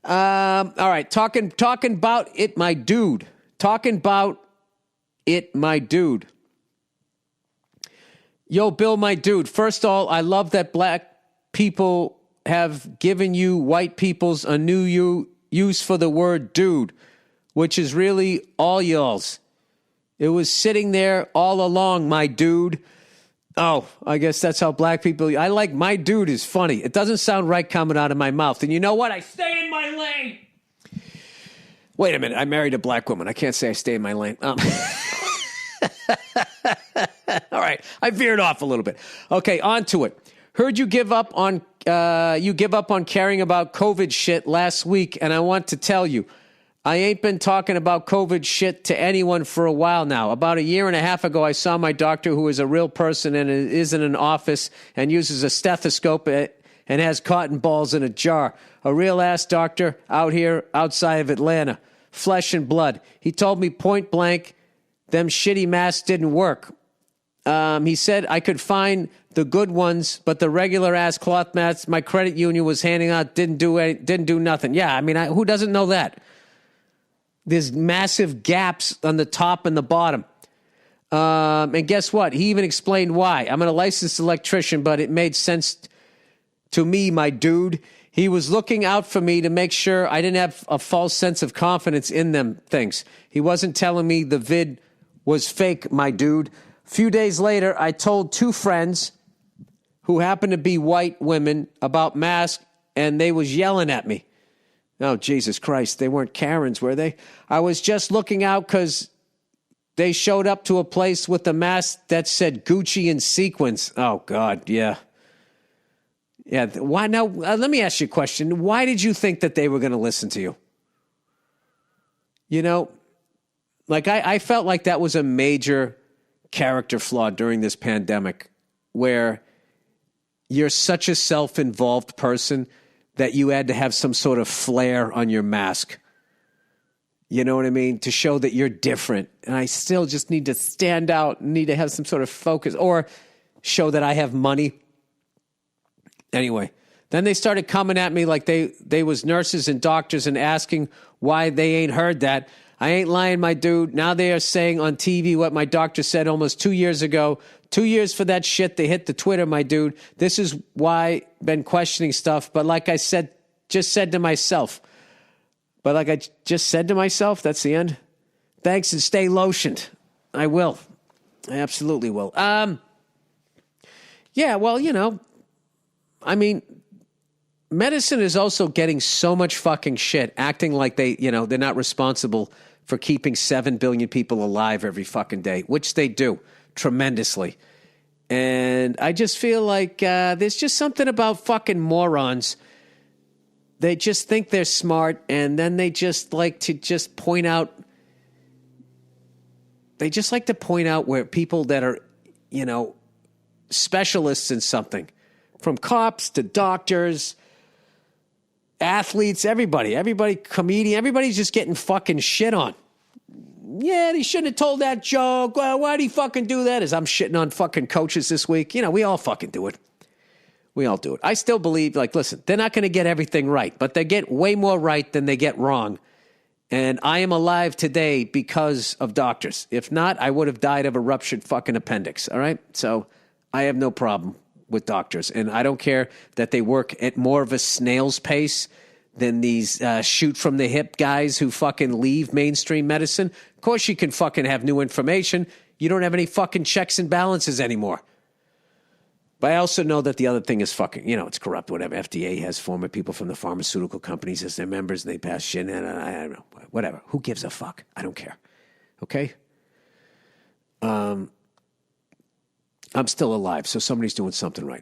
All right, talking about it, my dude. Talking about it, my dude. Yo, Bill, my dude. First of all, I love that black people have given you white people's a new use for the word dude, which is really all y'all's. It was sitting there all along, my dude. Oh, I guess that's how black people... I like my dude is funny. It doesn't sound right coming out of my mouth. And you know what? I stay in my lane. Wait a minute. I married a black woman. I can't say I stay in my lane. All right. I veered off a little bit. Okay, on to it. Heard you give up on caring about COVID shit last week, and I want to tell you, I ain't been talking about COVID shit to anyone for a while now. About a year and a half ago, I saw my doctor, who is a real person and is in an office and uses a stethoscope and has cotton balls in a jar. A real-ass doctor out here outside of Atlanta. Flesh and blood. He told me point blank, them shitty masks didn't work. He said I could find the good ones, but the regular-ass cloth masks my credit union was handing out didn't do nothing. Yeah, I mean, who doesn't know that? There's massive gaps on the top and the bottom. And guess what? He even explained why. I'm a licensed electrician, but it made sense to me, my dude. He was looking out for me to make sure I didn't have a false sense of confidence in them things. He wasn't telling me the vid was fake, my dude. A few days later, I told two friends who happened to be white women about masks, and they was yelling at me. Oh, Jesus Christ. They weren't Karens, were they? I was just looking out because they showed up to a place with a mask that said Gucci in sequins. Oh, God, yeah. Yeah, why now? Let me ask you a question. Why did you think that they were going to listen to you? You know, like I felt like that was a major character flaw during this pandemic, where you're such a self-involved person that you had to have some sort of flair on your mask. You know what I mean? To show that you're different. And I still just need to stand out, need to have some sort of focus, or show that I have money. Anyway, then they started coming at me like they was nurses and doctors and asking why they ain't heard that. I ain't lying, my dude. Now they are saying on TV what my doctor said almost 2 years ago. 2 years for that shit. They hit the Twitter, my dude. This is why I've been questioning stuff. But like I said, just said to myself. But like I just said to myself, that's the end. Thanks, and stay lotioned. I will. I absolutely will. Yeah, well, you know, I mean, medicine is also getting so much fucking shit, acting like they're not responsible for keeping 7 billion people alive every fucking day, which they do tremendously. And I just feel like there's just something about fucking morons. They just think they're smart, and then they just like to just point out. They just like to point out where people that are, specialists in something, from cops to doctors, athletes, everybody, comedian, everybody's just getting fucking shit on. Yeah, he shouldn't have told that joke. Well, why'd he fucking do that? As I'm shitting on fucking coaches this week. We all fucking do it. We all do it. I still believe, listen, they're not going to get everything right, but they get way more right than they get wrong. And I am alive today because of doctors. If not, I would have died of a ruptured fucking appendix, all right? So I have no problem with doctors. And I don't care that they work at more of a snail's pace than these shoot from the hip guys who fucking leave mainstream medicine. Of course you can fucking have new information. You don't have any fucking checks and balances anymore. But I also know that the other thing is fucking, it's corrupt, whatever. FDA has former people from the pharmaceutical companies as their members, and they pass shit, and I don't know, whatever. Who gives a fuck? I don't care. Okay? I'm still alive, so somebody's doing something right.